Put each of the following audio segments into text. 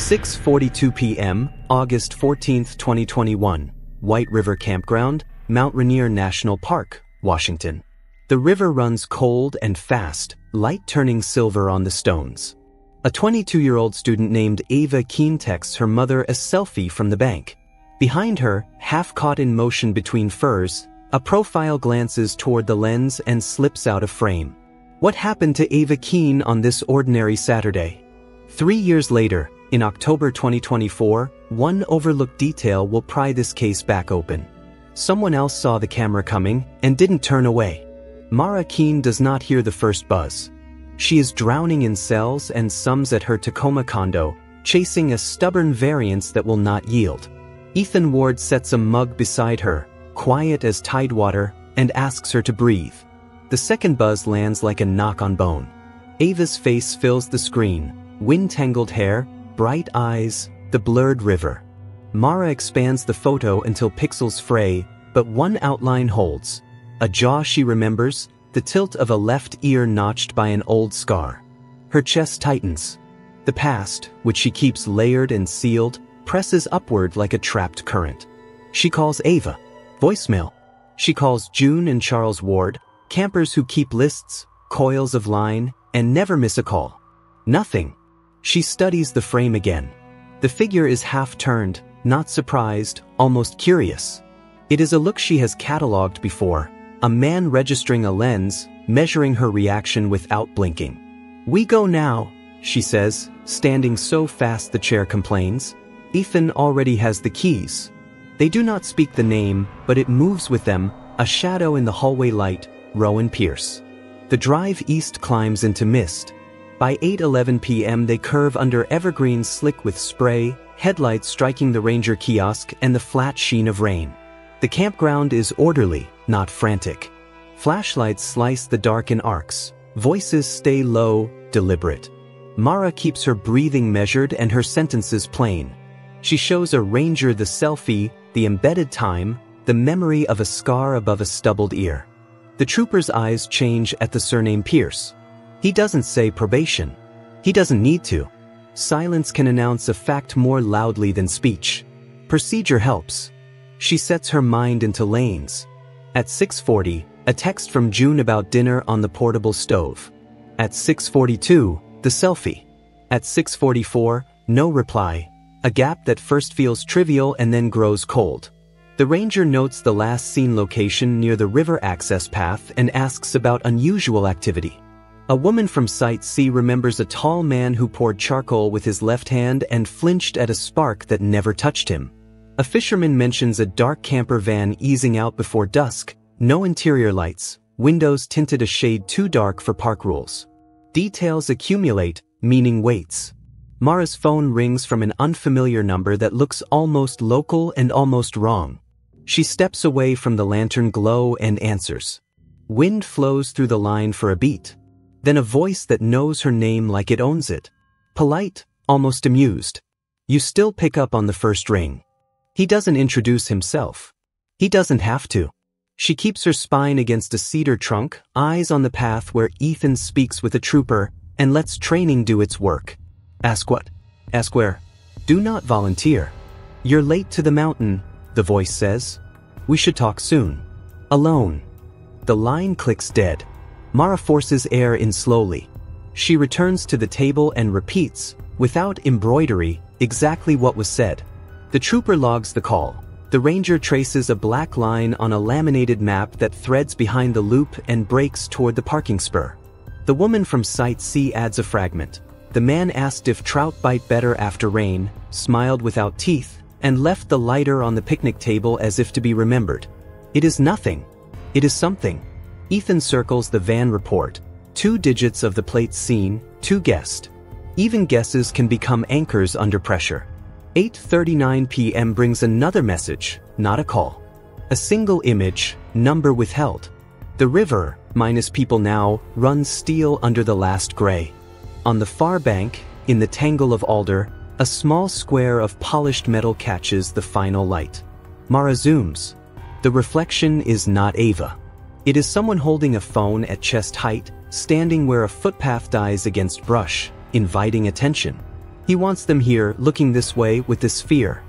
6:42 p.m., August 14, 2021. White River Campground, Mount Rainier National Park, Washington. The river runs cold and fast, light turning silver on the stones. A 22-year-old student named Ava Keene texts her mother a selfie from the bank. Behind her, half caught in motion between firs, a profile glances toward the lens and slips out of frame. What happened to Ava Keene on this ordinary Saturday? 3 years later, in October 2024, one overlooked detail will pry this case back open. Someone else saw the camera coming and didn't turn away. Mara Keene does not hear the first buzz. She is drowning in cells and sums at her Tacoma condo, chasing a stubborn variance that will not yield. Ethan Ward sets a mug beside her, quiet as tidewater, and asks her to breathe. The second buzz lands like a knock on bone. Ava's face fills the screen, wind-tangled hair, bright eyes, the blurred river. Mara expands the photo until pixels fray, but one outline holds. A jaw she remembers, the tilt of a left ear notched by an old scar. Her chest tightens. The past, which she keeps layered and sealed, presses upward like a trapped current. She calls Ava. Voicemail. She calls June and Charles Ward, campers who keep lists, coils of line, and never miss a call. Nothing. She studies the frame again. The figure is half-turned, not surprised, almost curious. It is a look she has cataloged before. A man registering a lens, measuring her reaction without blinking. "We go now," she says, standing so fast the chair complains. Ethan already has the keys. They do not speak the name, but it moves with them, a shadow in the hallway light, Rowan Pierce. The drive east climbs into mist. By 8:11 p.m. they curve under evergreens slick with spray, headlights striking the ranger kiosk and the flat sheen of rain. The campground is orderly, not frantic. Flashlights slice the dark in arcs. Voices stay low, deliberate. Mara keeps her breathing measured and her sentences plain. She shows a ranger the selfie, the embedded time, the memory of a scar above a stubbled ear. The trooper's eyes change at the surname Pierce. He doesn't say probation. He doesn't need to. Silence can announce a fact more loudly than speech. Procedure helps. She sets her mind into lanes. At 6:40, a text from June about dinner on the portable stove. At 6:42, the selfie. At 6:44, no reply, a gap that first feels trivial and then grows cold. The ranger notes the last seen location near the river access path and asks about unusual activity. A woman from Site C remembers a tall man who poured charcoal with his left hand and flinched at a spark that never touched him. A fisherman mentions a dark camper van easing out before dusk, no interior lights, windows tinted a shade too dark for park rules. Details accumulate, meaning waits. Mara's phone rings from an unfamiliar number that looks almost local and almost wrong. She steps away from the lantern glow and answers. Wind flows through the line for a beat. Then a voice that knows her name like it owns it. Polite, almost amused. You still pick up on the first ring. He doesn't introduce himself. He doesn't have to. She keeps her spine against a cedar trunk, eyes on the path where Ethan speaks with a trooper, and lets training do its work. Ask what? Ask where? Do not volunteer. You're late to the mountain, the voice says. We should talk soon. Alone. The line clicks dead. Mara forces air in slowly. She returns to the table and repeats, without embroidery, exactly what was said. The trooper logs the call. The ranger traces a black line on a laminated map that threads behind the loop and breaks toward the parking spur. The woman from Site C adds a fragment. The man asked if trout bite better after rain, smiled without teeth, and left the lighter on the picnic table as if to be remembered. It is nothing. It is something. Ethan circles the van report. 2 digits of the plates seen, 2 guessed. Even guesses can become anchors under pressure. 8:39 p.m. brings another message, not a call. A single image, number withheld. The river, minus people now, runs steel under the last gray. On the far bank, in the tangle of alder, a small square of polished metal catches the final light. Mara zooms. The reflection is not Ava. It is someone holding a phone at chest height, standing where a footpath dies against brush, inviting attention. He wants them here, looking this way with this fear.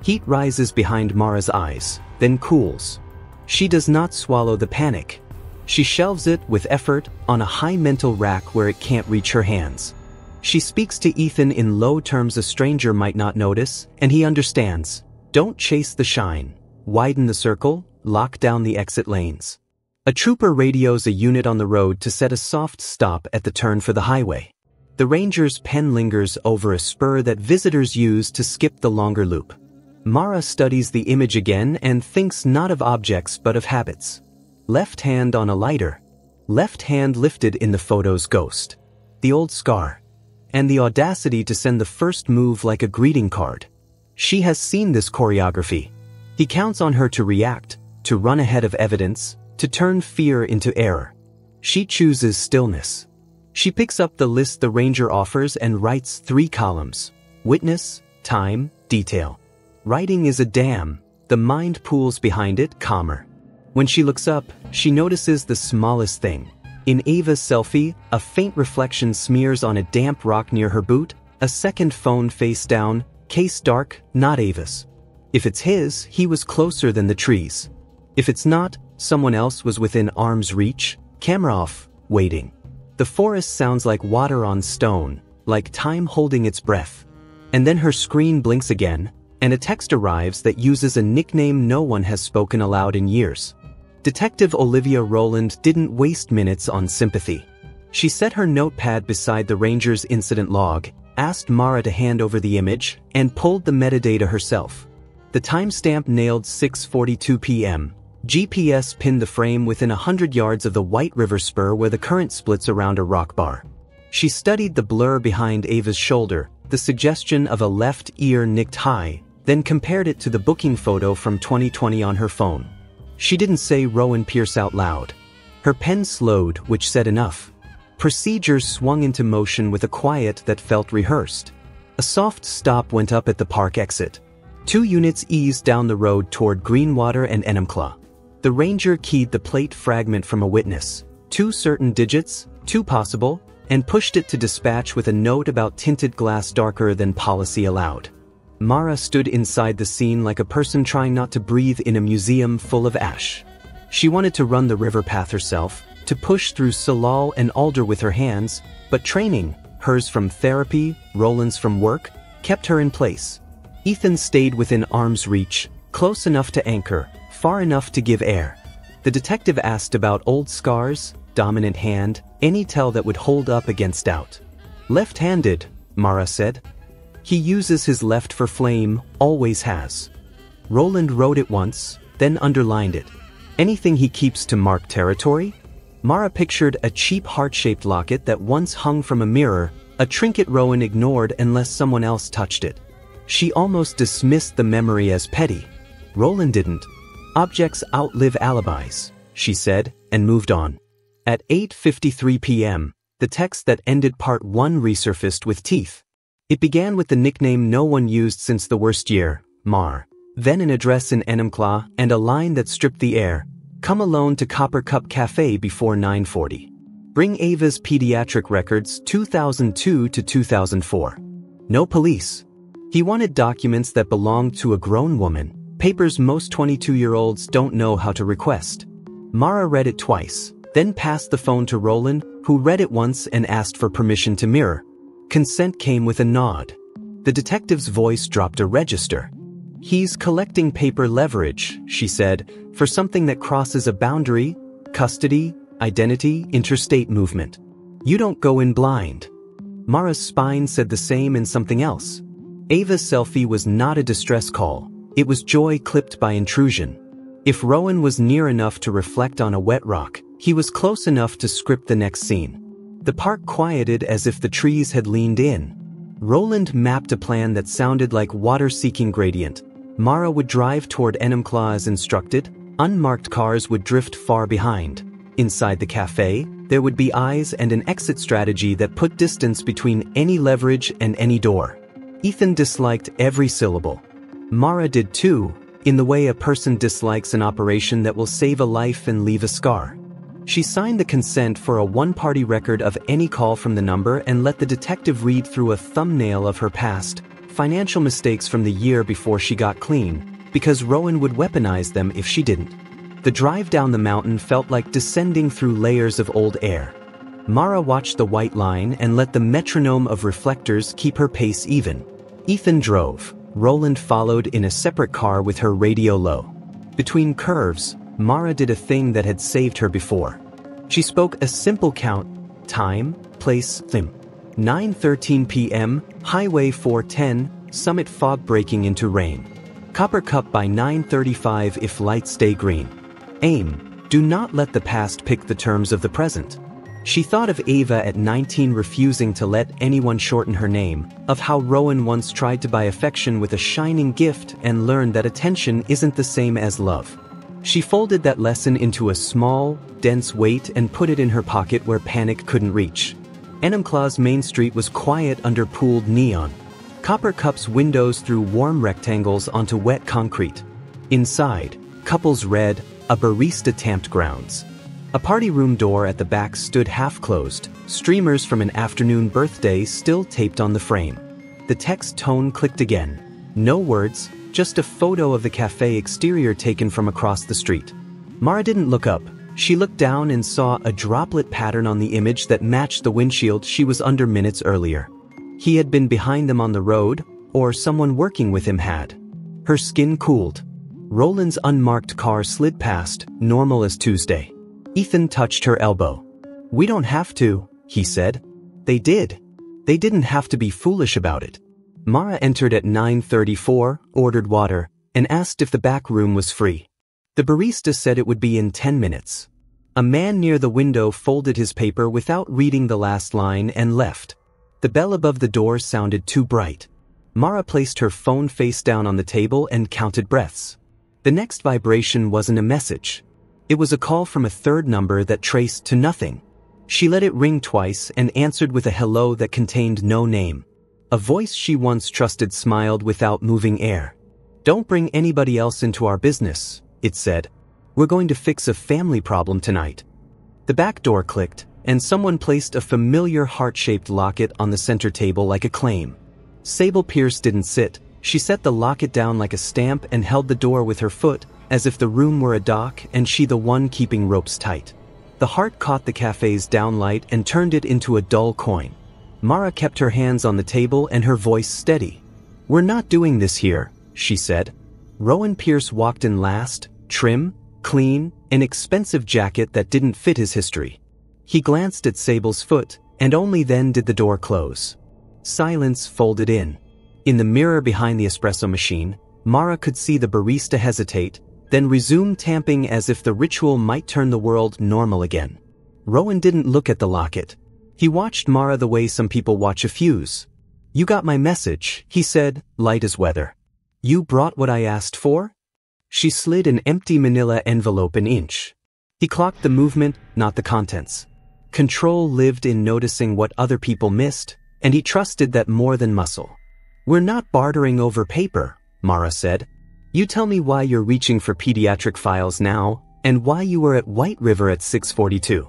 Heat rises behind Mara's eyes, then cools. She does not swallow the panic. She shelves it with effort on a high mental rack where it can't reach her hands. She speaks to Ethan in low terms a stranger might not notice, and he understands. Don't chase the shine. Widen the circle, lock down the exit lanes. A trooper radios a unit on the road to set a soft stop at the turn for the highway. The ranger's pen lingers over a spur that visitors use to skip the longer loop. Mara studies the image again and thinks not of objects but of habits. Left hand on a lighter. Left hand lifted in the photo's ghost. The old scar. And the audacity to send the first move like a greeting card. She has seen this choreography. He counts on her to react, to run ahead of evidence, to turn fear into error. She chooses stillness. She picks up the list the ranger offers and writes 3 columns. Witness, time, detail. Writing is a dam. The mind pools behind it, calmer. When she looks up, she notices the smallest thing. In Ava's selfie, a faint reflection smears on a damp rock near her boot, a second phone face down, case dark, not Ava's. If it's his, he was closer than the trees. If it's not, someone else was within arm's reach, camera off, waiting. The forest sounds like water on stone, like time holding its breath. And then her screen blinks again, and a text arrives that uses a nickname no one has spoken aloud in years. Detective Olivia Rolland didn't waste minutes on sympathy. She set her notepad beside the ranger's incident log, asked Mara to hand over the image, and pulled the metadata herself. The timestamp nailed 6:42 p.m. GPS pinned the frame within 100 yards of the White River spur where the current splits around a rock bar. She studied the blur behind Ava's shoulder, the suggestion of a left ear nicked high, then compared it to the booking photo from 2020 on her phone. She didn't say Rowan Pierce out loud. Her pen slowed, which said enough. Procedures swung into motion with a quiet that felt rehearsed. A soft stop went up at the park exit. 2 units eased down the road toward Greenwater and Enumclaw. The ranger keyed the plate fragment from a witness, 2 certain digits, 2 possible, and pushed it to dispatch with a note about tinted glass darker than policy allowed. Mara stood inside the scene like a person trying not to breathe in a museum full of ash. She wanted to run the river path herself, to push through salal and alder with her hands, but training, hers from therapy, Roland's from work, kept her in place. Ethan stayed within arm's reach, close enough to anchor, far enough to give air. The detective asked about old scars, dominant hand, any tell that would hold up against doubt. Left-handed, Mara said. He uses his left for flame, always has. Rolland wrote it once, then underlined it. Anything he keeps to mark territory? Mara pictured a cheap heart-shaped locket that once hung from a mirror, a trinket Rowan ignored unless someone else touched it. She almost dismissed the memory as petty. Rolland didn't. Objects outlive alibis, she said, and moved on. At 8:53 p.m., the text that ended part 1 resurfaced with teeth. It began with the nickname no one used since the worst year, Mar. Then an address in Enumclaw and a line that stripped the air. Come alone to Copper Cup Cafe before 9:40. Bring Ava's pediatric records 2002 to 2004. No police. He wanted documents that belonged to a grown woman, papers most 22-year-olds don't know how to request. Mara read it twice, then passed the phone to Rolland, who read it once and asked for permission to mirror. Consent came with a nod. The detective's voice dropped a register. He's collecting paper leverage, she said, for something that crosses a boundary, custody, identity, interstate movement. You don't go in blind. Mara's spine said the same in something else. Ava's selfie was not a distress call. It was joy clipped by intrusion. If Rowan was near enough to reflect on a wet rock, he was close enough to script the next scene. The park quieted as if the trees had leaned in. Rolland mapped a plan that sounded like water-seeking gradient. Mara would drive toward Enumclaw as instructed. Unmarked cars would drift far behind. Inside the cafe, there would be eyes and an exit strategy that put distance between any leverage and any door. Ethan disliked every syllable. Mara did too, in the way a person dislikes an operation that will save a life and leave a scar. She signed the consent for a one-party record of any call from the number and let the detective read through a thumbnail of her past financial mistakes from the year before she got clean, because Rowan would weaponize them if she didn't. The drive down the mountain felt like descending through layers of old air. Mara watched the white line and let the metronome of reflectors keep her pace even. Ethan drove. Rolland followed in a separate car with her radio low. Between curves, Mara did a thing that had saved her before. She spoke a simple count: time, place, thim. 9:13 p.m., Highway 410, summit fog breaking into rain. Copper Cup by 9:35 if lights stay green. Aim: do not let the past pick the terms of the present. She thought of Ava at 19 refusing to let anyone shorten her name, of how Rowan once tried to buy affection with a shining gift and learned that attention isn't the same as love. She folded that lesson into a small, dense weight and put it in her pocket where panic couldn't reach. Enumclaw's Main Street was quiet under pooled neon. Copper Cup's windows threw warm rectangles onto wet concrete. Inside, couples read, a barista tamped grounds. A party room door at the back stood half-closed, streamers from an afternoon birthday still taped on the frame. The text tone clicked again. No words, just a photo of the cafe exterior taken from across the street. Mara didn't look up. She looked down and saw a droplet pattern on the image that matched the windshield she was under minutes earlier. He had been behind them on the road, or someone working with him had. Her skin cooled. Roland's unmarked car slid past, normal as Tuesday. Ethan touched her elbow. "We don't have to," he said. They did. They didn't have to be foolish about it. Mara entered at 9:34, ordered water, and asked if the back room was free. The barista said it would be in 10 minutes. A man near the window folded his paper without reading the last line and left. The bell above the door sounded too bright. Mara placed her phone face down on the table and counted breaths. The next vibration wasn't a message. It was a call from a third number that traced to nothing. She let it ring twice and answered with a hello that contained no name. A voice she once trusted smiled without moving air. "Don't bring anybody else into our business," it said. "We're going to fix a family problem tonight." The back door clicked, and someone placed a familiar heart-shaped locket on the center table like a claim. Sable Pierce didn't sit. She set the locket down like a stamp and held the door with her foot, as if the room were a dock and she the one keeping ropes tight. The heart caught the cafe's downlight and turned it into a dull coin. Mara kept her hands on the table and her voice steady. "We're not doing this here," she said. Rowan Pierce walked in last, trim, clean, an expensive jacket that didn't fit his history. He glanced at Sable's foot, and only then did the door close. Silence folded in. In the mirror behind the espresso machine, Mara could see the barista hesitate, then resume tamping as if the ritual might turn the world normal again. Rowan didn't look at the locket. He watched Mara the way some people watch a fuse. "You got my message," he said, light as weather. "You brought what I asked for?" She slid an empty manila envelope an inch. He clocked the movement, not the contents. Control lived in noticing what other people missed, and he trusted that more than muscle. "We're not bartering over paper," Mara said. "You tell me why you're reaching for pediatric files now, and why you were at White River at 6:42.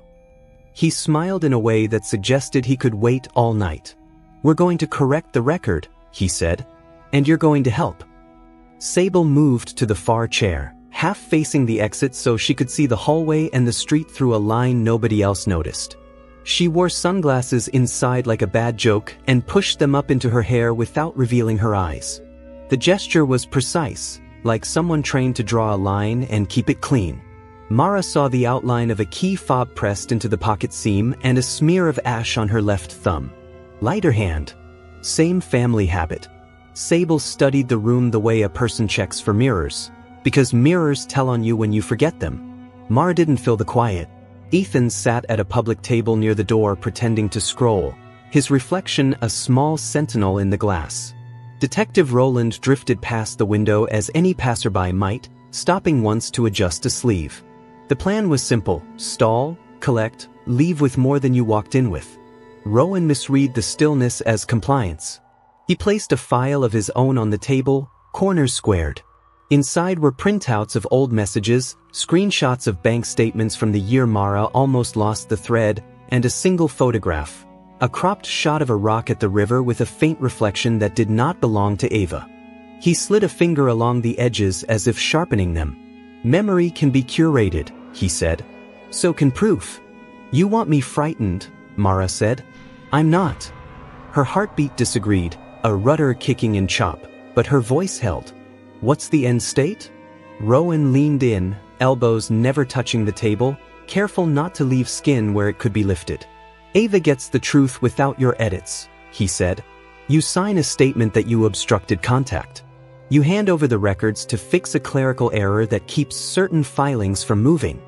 He smiled in a way that suggested he could wait all night. "We're going to correct the record," he said. "And you're going to help." Sable moved to the far chair, half facing the exit so she could see the hallway and the street through a line nobody else noticed. She wore sunglasses inside like a bad joke and pushed them up into her hair without revealing her eyes. The gesture was precise, like someone trained to draw a line and keep it clean. Mara saw the outline of a key fob pressed into the pocket seam and a smear of ash on her left thumb. Lighter hand. Same family habit. Sable studied the room the way a person checks for mirrors, because mirrors tell on you when you forget them. Mara didn't fill the quiet. Ethan sat at a public table near the door pretending to scroll, his reflection a small sentinel in the glass. Detective Rolland drifted past the window as any passerby might, stopping once to adjust a sleeve. The plan was simple: stall, collect, leave with more than you walked in with. Rowan misread the stillness as compliance. He placed a file of his own on the table, corners squared. Inside were printouts of old messages, screenshots of bank statements from the year Mara almost lost the thread, and a single photograph. A cropped shot of a rock at the river with a faint reflection that did not belong to Ava. He slid a finger along the edges as if sharpening them. "Memory can be curated," he said. "So can proof." "You want me frightened," Mara said. "I'm not." Her heartbeat disagreed, a rudder kicking in chop, but her voice held. "What's the end state?" Rowan leaned in, elbows never touching the table, careful not to leave skin where it could be lifted. "Ava gets the truth without your edits," he said. "You sign a statement that you obstructed contact. You hand over the records to fix a clerical error that keeps certain filings from moving."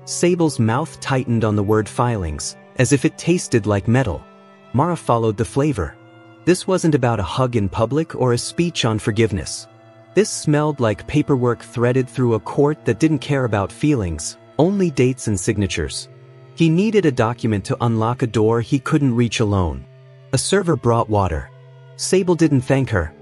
Sable's mouth tightened on the word filings, as if it tasted like metal. Mara followed the flavor. This wasn't about a hug in public or a speech on forgiveness. This smelled like paperwork threaded through a court that didn't care about feelings, only dates and signatures. He needed a document to unlock a door he couldn't reach alone. A server brought water. Sable didn't thank her.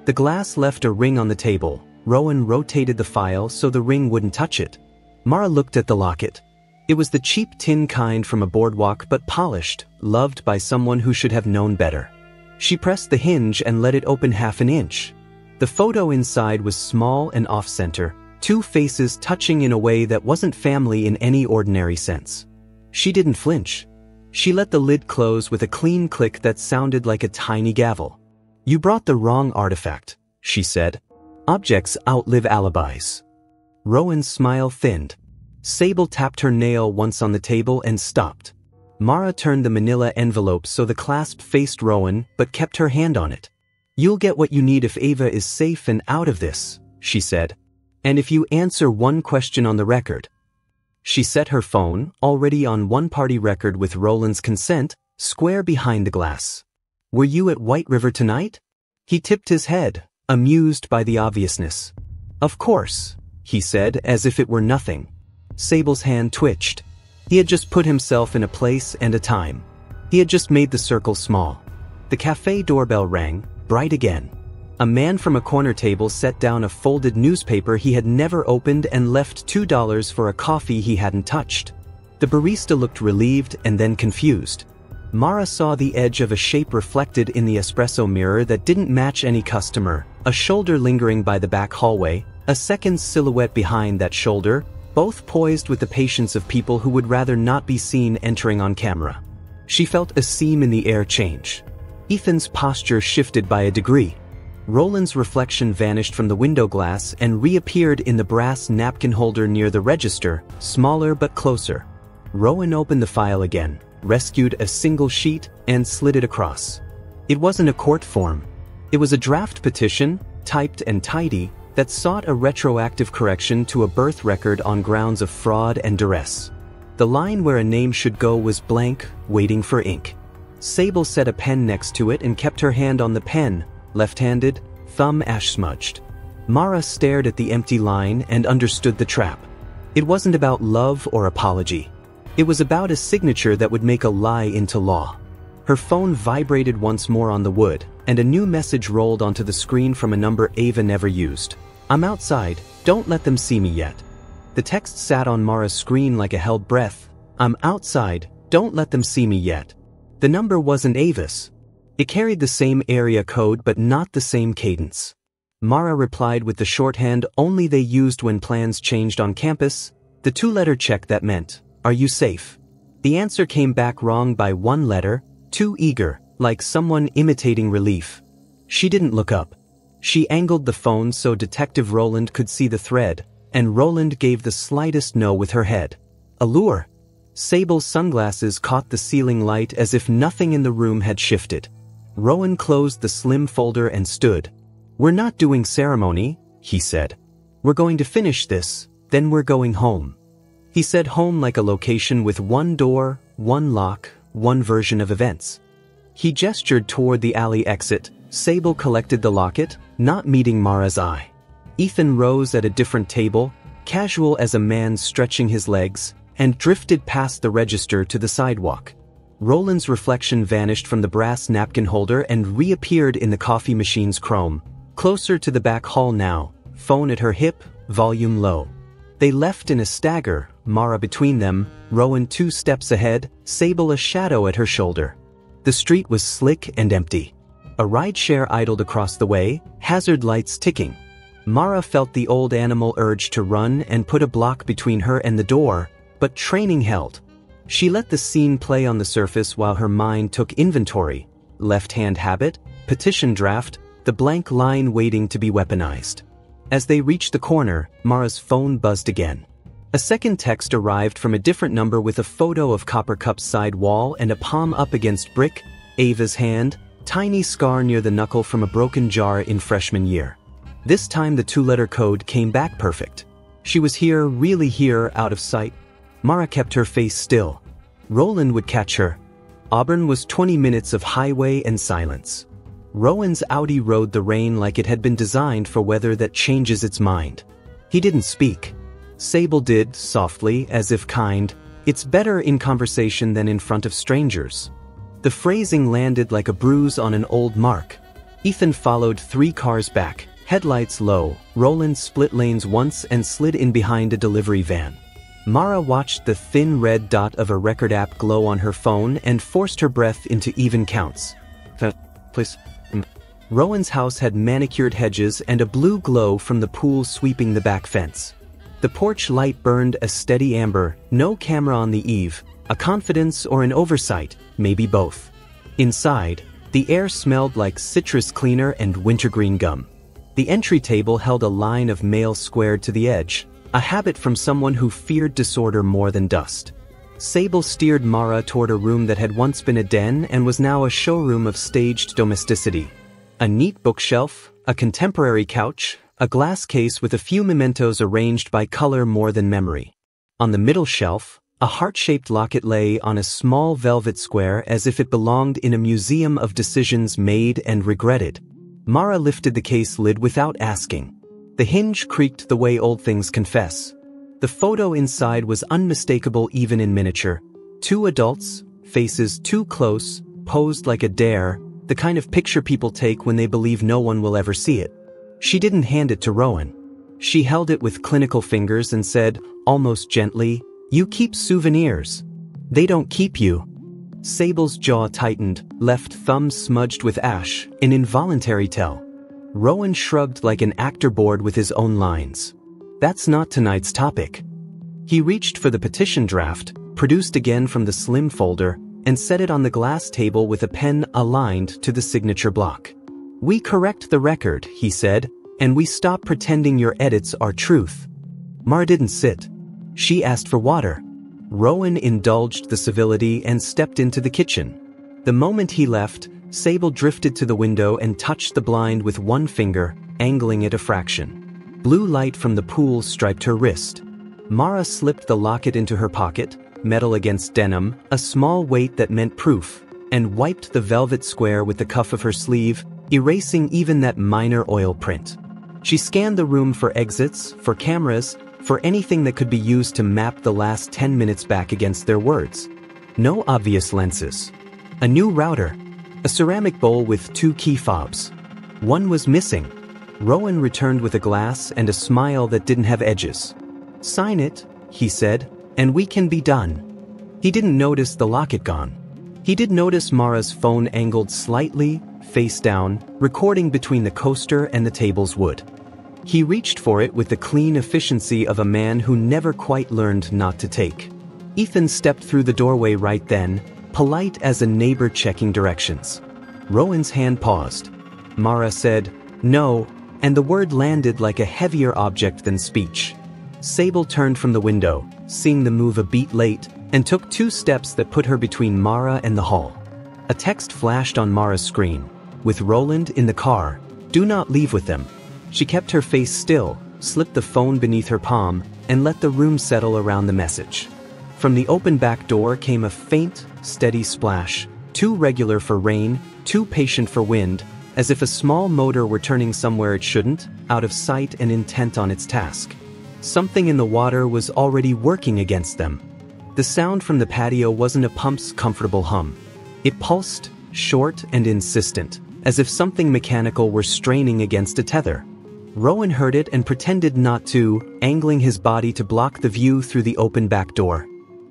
The glass left a ring on the table. Rowan rotated the file so the ring wouldn't touch it. Mara looked at the locket. It was the cheap tin kind from a boardwalk but polished, loved by someone who should have known better. She pressed the hinge and let it open half an inch. The photo inside was small and off-center, two faces touching in a way that wasn't family in any ordinary sense. She didn't flinch. She let the lid close with a clean click that sounded like a tiny gavel. "You brought the wrong artifact," she said. "Objects outlive alibis." Rowan's smile thinned. Sable tapped her nail once on the table and stopped. Mara turned the manila envelope so the clasp faced Rowan but kept her hand on it. "You'll get what you need if Ava is safe and out of this," she said. "And if you answer one question on the record." She set her phone, already on one-party record with Roland's consent, square behind the glass. "Were you at White River tonight?" He tipped his head, amused by the obviousness. "Of course," he said as if it were nothing. Sable's hand twitched. He had just put himself in a place and a time. He had just made the circle small. The cafe doorbell rang, bright again. A man from a corner table set down a folded newspaper he had never opened and left $2 for a coffee he hadn't touched. The barista looked relieved and then confused. Mara saw the edge of a shape reflected in the espresso mirror that didn't match any customer, a shoulder lingering by the back hallway, a second silhouette behind that shoulder, both poised with the patience of people who would rather not be seen entering on camera. She felt a seam in the air change. Ethan's posture shifted by a degree. Roland's reflection vanished from the window glass and reappeared in the brass napkin holder near the register, smaller but closer. Rowan opened the file again, rescued a single sheet, and slid it across. It wasn't a court form. It was a draft petition, typed and tidy, that sought a retroactive correction to a birth record on grounds of fraud and duress. The line where a name should go was blank, waiting for ink. Sable set a pen next to it and kept her hand on the pen, left-handed, thumb ash-smudged. Mara stared at the empty line and understood the trap. It wasn't about love or apology. It was about a signature that would make a lie into law. Her phone vibrated once more on the wood, and a new message rolled onto the screen from a number Ava never used. "I'm outside, don't let them see me yet." The text sat on Mara's screen like a held breath. "I'm outside, don't let them see me yet." The number wasn't Ava's. It carried the same area code but not the same cadence. Mara replied with the shorthand only they used when plans changed on campus, the two-letter check that meant, "Are you safe?" The answer came back wrong by one letter, too eager, like someone imitating relief. She didn't look up. She angled the phone so Detective Rolland could see the thread, and Rolland gave the slightest no with her head. Allure. Sable's sunglasses caught the ceiling light as if nothing in the room had shifted. Rowan closed the slim folder and stood. "We're not doing ceremony," he said. "We're going to finish this, then we're going home." He said home like a location with one door, one lock, one version of events. He gestured toward the alley exit. Sable collected the locket, not meeting Mara's eye. Ethan rose at a different table, casual as a man stretching his legs, and drifted past the register to the sidewalk. Roland's reflection vanished from the brass napkin holder and reappeared in the coffee machine's chrome, closer to the back hall now, phone at her hip, volume low. They left in a stagger, Mara between them, Rowan 2 steps ahead, Sable a shadow at her shoulder. The street was slick and empty. A rideshare idled across the way, hazard lights ticking. Mara felt the old animal urge to run and put a block between her and the door, but training held. She let the scene play on the surface while her mind took inventory. Left-hand habit, petition draft, the blank line waiting to be weaponized. As they reached the corner, Mara's phone buzzed again. A second text arrived from a different number with a photo of Copper Cup's side wall and a palm up against brick, Ava's hand, tiny scar near the knuckle from a broken jar in freshman year. This time the 2-letter code came back perfect. She was here, really here, out of sight. Mara kept her face still. Rolland would catch her. Auburn was 20 minutes of highway and silence. Rowan's Audi rode the rain like it had been designed for weather that changes its mind. He didn't speak. Sable did, softly, as if kind. It's better in conversation than in front of strangers. The phrasing landed like a bruise on an old mark. Ethan followed 3 cars back, headlights low. Rolland split lanes once and slid in behind a delivery van. Mara watched the thin red dot of a record app glow on her phone and forced her breath into even counts. Please. Rowan's house had manicured hedges and a blue glow from the pool sweeping the back fence. The porch light burned a steady amber, no camera on the eve, a confidence or an oversight, maybe both. Inside, the air smelled like citrus cleaner and wintergreen gum. The entry table held a line of mail squared to the edge, a habit from someone who feared disorder more than dust. Sable steered Mara toward a room that had once been a den and was now a showroom of staged domesticity. A neat bookshelf, a contemporary couch, a glass case with a few mementos arranged by color more than memory. On the middle shelf, a heart-shaped locket lay on a small velvet square as if it belonged in a museum of decisions made and regretted. Mara lifted the case lid without asking. The hinge creaked the way old things confess. The photo inside was unmistakable even in miniature. 2 adults, faces too close, posed like a dare, the kind of picture people take when they believe no one will ever see it. She didn't hand it to Rowan. She held it with clinical fingers and said, almost gently, "You keep souvenirs. They don't keep you." Sable's jaw tightened, left thumb smudged with ash, an involuntary tell. Rowan shrugged like an actor bored with his own lines. That's not tonight's topic. He reached for the petition draft, produced again from the slim folder, and set it on the glass table with a pen aligned to the signature block. "We correct the record," he said, "and we stop pretending your edits are truth." Mara didn't sit. She asked for water. Rowan indulged the civility and stepped into the kitchen. The moment he left, Sable drifted to the window and touched the blind with one finger, angling it a fraction. Blue light from the pool striped her wrist. Mara slipped the locket into her pocket, metal against denim, a small weight that meant proof, and wiped the velvet square with the cuff of her sleeve, erasing even that minor oil print. She scanned the room for exits, for cameras, for anything that could be used to map the last 10 minutes back against their words. No obvious lenses. A new router. A ceramic bowl with 2 key fobs. One was missing. Rowan returned with a glass and a smile that didn't have edges. "Sign it," he said, "and we can be done." He didn't notice the locket gone. He did notice Mara's phone angled slightly, face down, recording between the coaster and the table's wood. He reached for it with the clean efficiency of a man who never quite learned not to take. Ethan stepped through the doorway right then, polite as a neighbor checking directions. Rowan's hand paused. Mara said, "No," and the word landed like a heavier object than speech. Sable turned from the window, seeing the move a beat late, and took 2 steps that put her between Mara and the hall. A text flashed on Mara's screen. With Rolland in the car, "Do not leave with them." She kept her face still, slipped the phone beneath her palm, and let the room settle around the message. From the open back door came a faint, steady splash, too regular for rain, too patient for wind, as if a small motor were turning somewhere it shouldn't, out of sight and intent on its task. Something in the water was already working against them. The sound from the patio wasn't a pump's comfortable hum. It pulsed, short and insistent, as if something mechanical were straining against a tether. Rowan heard it and pretended not to, angling his body to block the view through the open back door.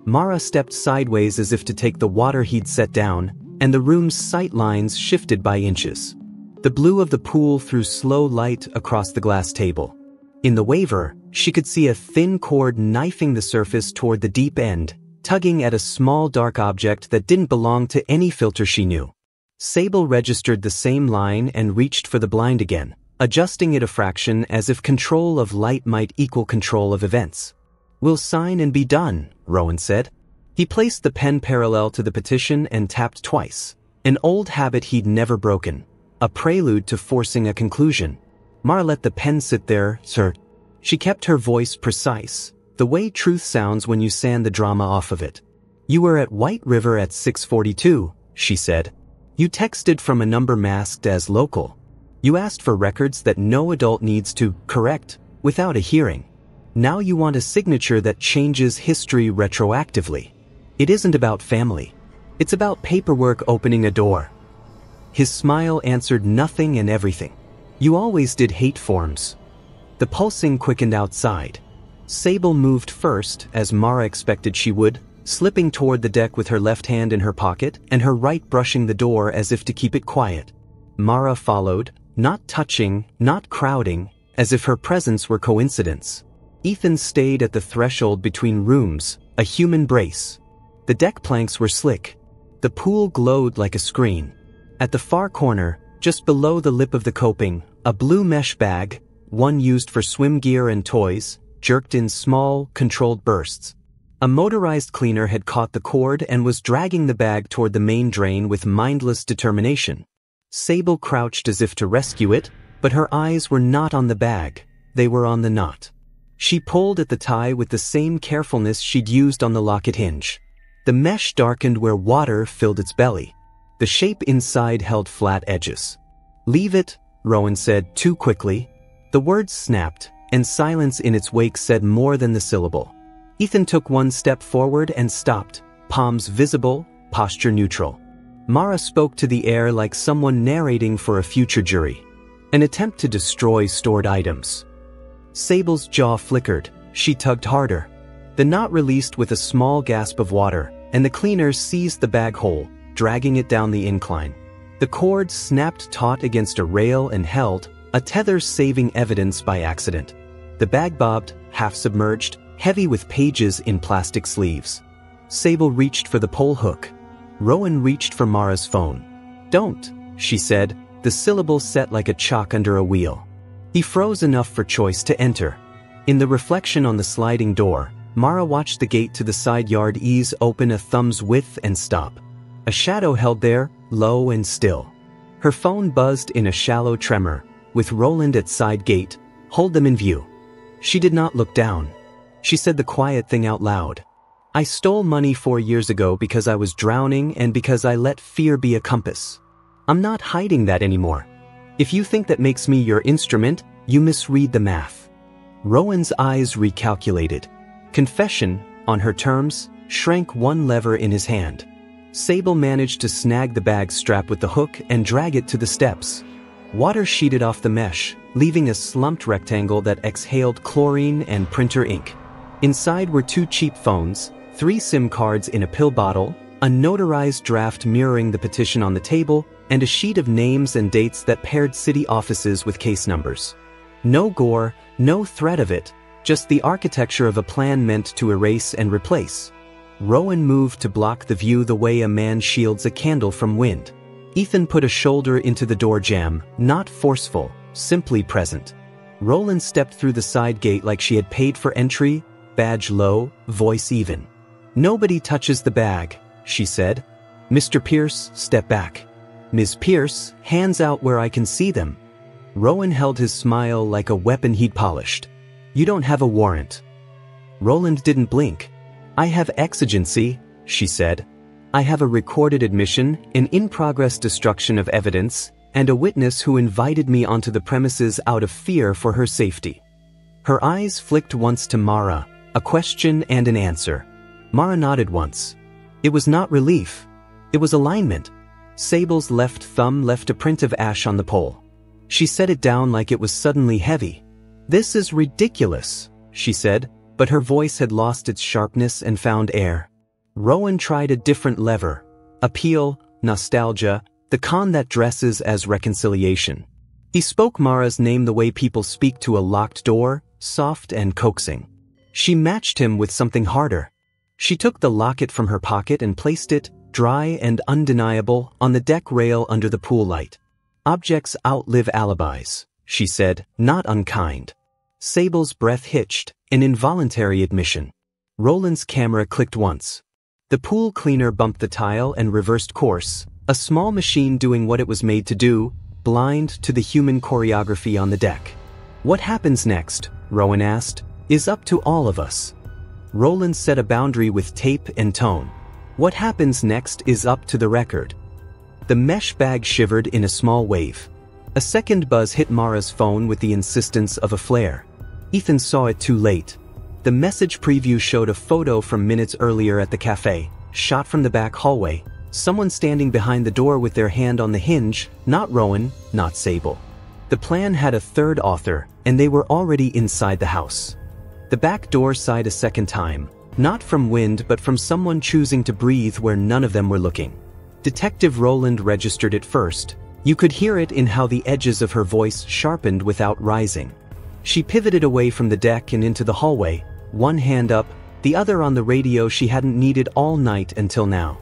Mara stepped sideways as if to take the water he'd set down, and the room's sight lines shifted by inches. The blue of the pool threw slow light across the glass table. In the waver, she could see a thin cord knifing the surface toward the deep end, tugging at a small dark object that didn't belong to any filter she knew. Sable registered the same line and reached for the blind again, adjusting it a fraction as if control of light might equal control of events. "We'll sign and be done," Rowan said. He placed the pen parallel to the petition and tapped twice, an old habit he'd never broken, a prelude to forcing a conclusion. Mara let the pen sit there, sir. She kept her voice precise, the way truth sounds when you sand the drama off of it. "You were at White River at 6:42, she said. "You texted from a number masked as local. You asked for records that no adult needs to correct without a hearing. Now you want a signature that changes history retroactively. It isn't about family. It's about paperwork opening a door." His smile answered nothing and everything. "You always did hate forms." The pulsing quickened outside. Sable moved first, as Mara expected she would, slipping toward the deck with her left hand in her pocket and her right brushing the door as if to keep it quiet. Mara followed, not touching, not crowding, as if her presence were coincidence. Ethan stayed at the threshold between rooms, a human brace. The deck planks were slick. The pool glowed like a screen. At the far corner, just below the lip of the coping, a blue mesh bag, one used for swim gear and toys, jerked in small, controlled bursts. A motorized cleaner had caught the cord and was dragging the bag toward the main drain with mindless determination. Sable crouched as if to rescue it, but her eyes were not on the bag, they were on the knot. She pulled at the tie with the same carefulness she'd used on the locket hinge. The mesh darkened where water filled its belly. The shape inside held flat edges. "Leave it," Rowan said too quickly. The words snapped, and silence in its wake said more than the syllable. Ethan took one step forward and stopped, palms visible, posture neutral. Mara spoke to the air like someone narrating for a future jury. An attempt to destroy stored items. Sable's jaw flickered. She tugged harder. The knot released with a small gasp of water, and the cleaner seized the bag whole, dragging it down the incline. The cord snapped taut against a rail and held, a tether saving evidence by accident. The bag bobbed, half submerged, heavy with pages in plastic sleeves. Sable reached for the pole hook. Rowan reached for Mara's phone. "Don't," she said, the syllable set like a chalk under a wheel. He froze enough for choice to enter. In the reflection on the sliding door, Mara watched the gate to the side yard ease open a thumb's width and stop. A shadow held there, low and still. Her phone buzzed in a shallow tremor, with Rolland at side gate, "Hold them in view." She did not look down. She said the quiet thing out loud. "I stole money 4 years ago because I was drowning and because I let fear be a compass. I'm not hiding that anymore. If you think that makes me your instrument, you misread the math." Rowan's eyes recalculated. Confession, on her terms, shrank one lever in his hand. Sable managed to snag the bag strap with the hook and drag it to the steps. Water sheeted off the mesh, leaving a slumped rectangle that exhaled chlorine and printer ink. Inside were 2 cheap phones, 3 SIM cards in a pill bottle, a notarized draft mirroring the petition on the table, and a sheet of names and dates that paired city offices with case numbers. No gore, no threat of it, just the architecture of a plan meant to erase and replace. Rowan moved to block the view the way a man shields a candle from wind. Ethan put a shoulder into the door jamb, not forceful, simply present. Rolland stepped through the side gate like she had paid for entry, badge low, voice even. "Nobody touches the bag," she said. "Mr. Pierce, step back. Ms. Pierce, hands out where I can see them." Rowan held his smile like a weapon he'd polished. "You don't have a warrant." Rolland didn't blink. "I have exigency," she said. "I have a recorded admission, an in-progress destruction of evidence, and a witness who invited me onto the premises out of fear for her safety." Her eyes flicked once to Mara, a question and an answer. Mara nodded once. It was not relief. It was alignment. Sable's left thumb left a print of ash on the pole. She set it down like it was suddenly heavy. "This is ridiculous," she said, but her voice had lost its sharpness and found air. Rowan tried a different lever. Appeal, nostalgia, the con that dresses as reconciliation. He spoke Mara's name the way people speak to a locked door, soft and coaxing. She matched him with something harder. She took the locket from her pocket and placed it, dry and undeniable, on the deck rail under the pool light. "Objects outlive alibis," she said, not unkind. Sable's breath hitched, an involuntary admission. Rolland's camera clicked once. The pool cleaner bumped the tile and reversed course, a small machine doing what it was made to do, blind to the human choreography on the deck. "What happens next?" Rowan asked. "Is up to all of us." Rolland set a boundary with tape and tone. "What happens next is up to the record." The mesh bag shivered in a small wave. A second buzz hit Mara's phone with the insistence of a flare. Ethan saw it too late. The message preview showed a photo from minutes earlier at the cafe, shot from the back hallway, someone standing behind the door with their hand on the hinge, not Rowan, not Sable. The plan had a third author, and they were already inside the house. The back door sighed a second time, not from wind but from someone choosing to breathe where none of them were looking. Detective Rolland registered it first. You could hear it in how the edges of her voice sharpened without rising. She pivoted away from the deck and into the hallway, one hand up, the other on the radio she hadn't needed all night until now.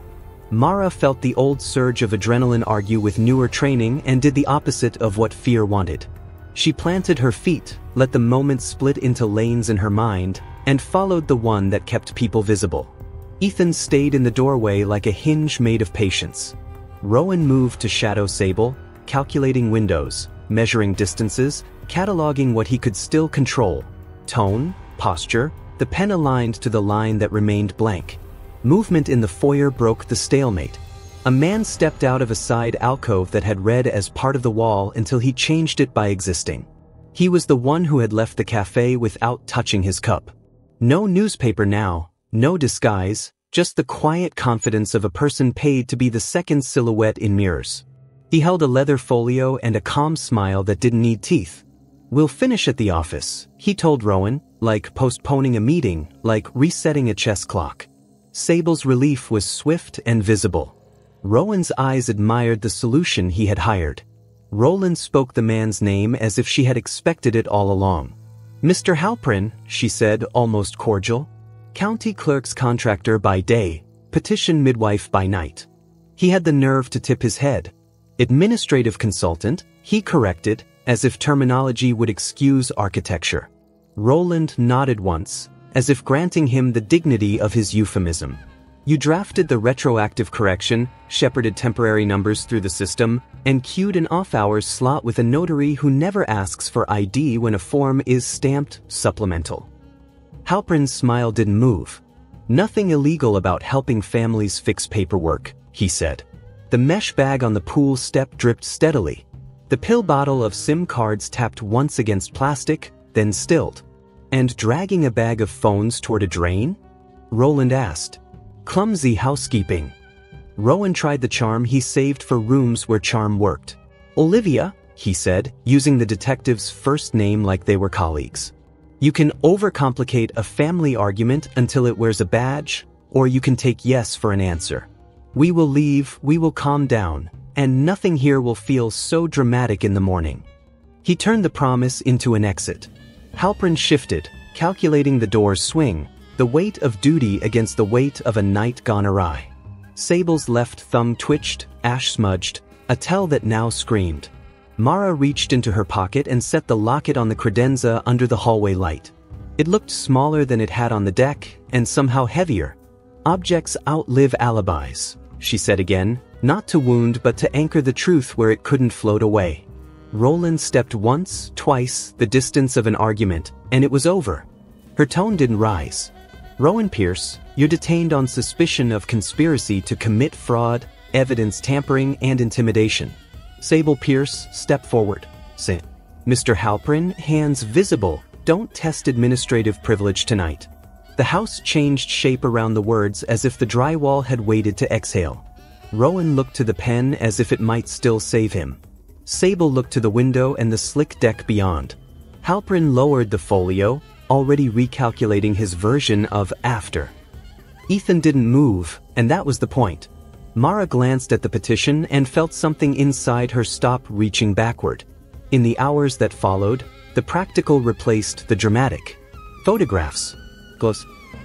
Mara felt the old surge of adrenaline argue with newer training and did the opposite of what fear wanted. She planted her feet, let the moment split into lanes in her mind, and followed the one that kept people visible. Ethan stayed in the doorway like a hinge made of patience. Rowan moved to shadow Sable, calculating windows, measuring distances, cataloging what he could still control. Tone, posture, the pen aligned to the line that remained blank. Movement in the foyer broke the stalemate. A man stepped out of a side alcove that had read as part of the wall until he changed it by existing. He was the one who had left the cafe without touching his cup. No newspaper now, no disguise, just the quiet confidence of a person paid to be the second silhouette in mirrors. He held a leather folio and a calm smile that didn't need teeth. "We'll finish at the office," he told Rowan, like postponing a meeting, like resetting a chess clock. Sable's relief was swift and visible. Rowan's eyes admired the solution he had hired. Rolland spoke the man's name as if she had expected it all along. "Mr. Halprin," she said, almost cordial. "County clerk's contractor by day, petition midwife by night." He had the nerve to tip his head. "Administrative consultant," he corrected, as if terminology would excuse architecture. Rolland nodded once, as if granting him the dignity of his euphemism. "You drafted the retroactive correction, shepherded temporary numbers through the system, and queued an off-hours slot with a notary who never asks for ID when a form is stamped supplemental." Halprin's smile didn't move. "Nothing illegal about helping families fix paperwork," he said. The mesh bag on the pool step dripped steadily. The pill bottle of SIM cards tapped once against plastic, then stilled. "And dragging a bag of phones toward a drain?" Rolland asked. "Clumsy housekeeping." Rowan tried the charm he saved for rooms where charm worked. "Olivia," he said, using the detective's first name like they were colleagues. "You can overcomplicate a family argument until it wears a badge, or you can take yes for an answer. We will leave, we will calm down, and nothing here will feel so dramatic in the morning." He turned the promise into an exit. Halprin shifted, calculating the door's swing, the weight of duty against the weight of a night gone awry. Sable's left thumb twitched, ash-smudged, a tell that now screamed. Mara reached into her pocket and set the locket on the credenza under the hallway light. It looked smaller than it had on the deck, and somehow heavier. "Objects outlive alibis," she said again, not to wound but to anchor the truth where it couldn't float away. Rolland stepped once, twice, the distance of an argument, and it was over. Her tone didn't rise. "Rowan Pierce, you're detained on suspicion of conspiracy to commit fraud, evidence tampering, and intimidation." Sable Pierce stepped forward. "Say, Mr. Halprin, hands visible, don't test administrative privilege tonight." The house changed shape around the words as if the drywall had waited to exhale. Rowan looked to the pen as if it might still save him. Sable looked to the window and the slick deck beyond. Halprin lowered the folio, already recalculating his version of after. Ethan didn't move, and that was the point. Mara glanced at the petition and felt something inside her stop reaching backward. In the hours that followed, the practical replaced the dramatic. Photographs.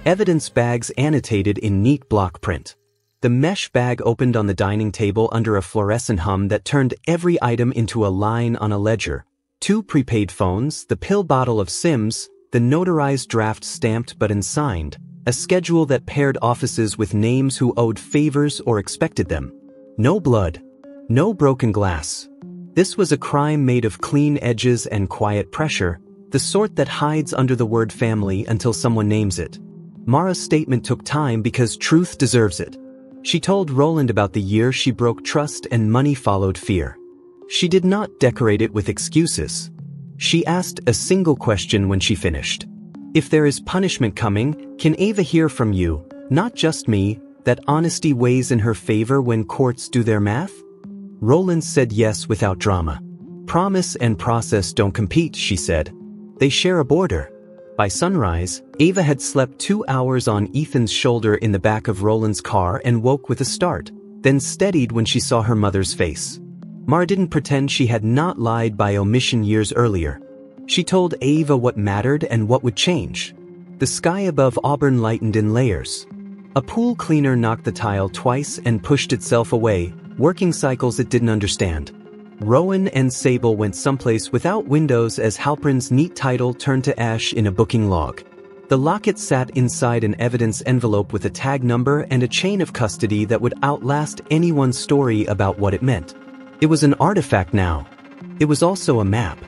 Evidence bags annotated in neat block print. The mesh bag opened on the dining table under a fluorescent hum that turned every item into a line on a ledger. 2 prepaid phones, the pill bottle of Sims, the notarized draft stamped but unsigned, a schedule that paired offices with names who owed favors or expected them. No blood. No broken glass. This was a crime made of clean edges and quiet pressure, the sort that hides under the word family until someone names it. Mara's statement took time because truth deserves it. She told Rolland about the year she broke trust and money followed fear. She did not decorate it with excuses. She asked a single question when she finished. If there is punishment coming, can Ava hear from you, not just me, that honesty weighs in her favor when courts do their math? Rolland said yes without drama. Promise and process don't compete, she said. They share a border. By sunrise, Ava had slept 2 hours on Ethan's shoulder in the back of Roland's car and woke with a start, then steadied when she saw her mother's face. Mara didn't pretend she had not lied by omission years earlier. She told Ava what mattered and what would change. The sky above Auburn lightened in layers. A pool cleaner knocked the tile twice and pushed itself away, working cycles it didn't understand. Rowan and Sable went someplace without windows as Halprin's neat title turned to ash in a booking log. The locket sat inside an evidence envelope with a tag number and a chain of custody that would outlast anyone's story about what it meant. It was an artifact now. It was also a map.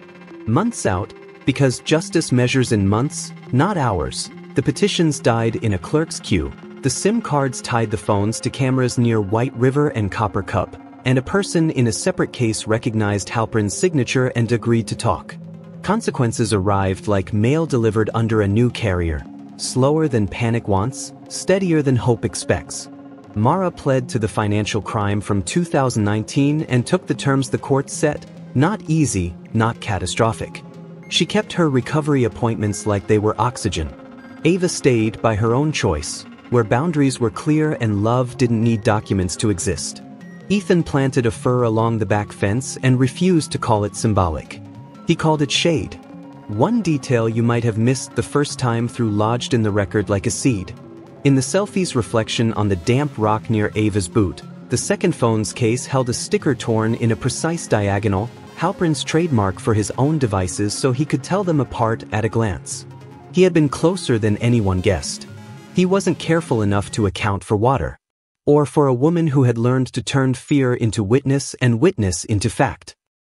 Months out, because justice measures in months, not hours, the petitions died in a clerk's queue. The SIM cards tied the phones to cameras near White River and Copper Cup, and a person in a separate case recognized Halprin's signature and agreed to talk. Consequences arrived like mail delivered under a new carrier, slower than panic wants, steadier than hope expects. Mara pled to the financial crime from 2019 and took the terms the court set, not easy, not catastrophic. She kept her recovery appointments like they were oxygen. Ava stayed by her own choice, where boundaries were clear and love didn't need documents to exist. Ethan planted a fir along the back fence and refused to call it symbolic. He called it shade. One detail you might have missed the first time through lodged in the record like a seed. In the Selfie's reflection on the damp rock near Ava's boot, the second phone's case held a sticker torn in a precise diagonal, Halprin's trademark for his own devices so he could tell them apart at a glance. He had been closer than anyone guessed. He wasn't careful enough to account for water. Or for a woman who had learned to turn fear into witness and witness into fact.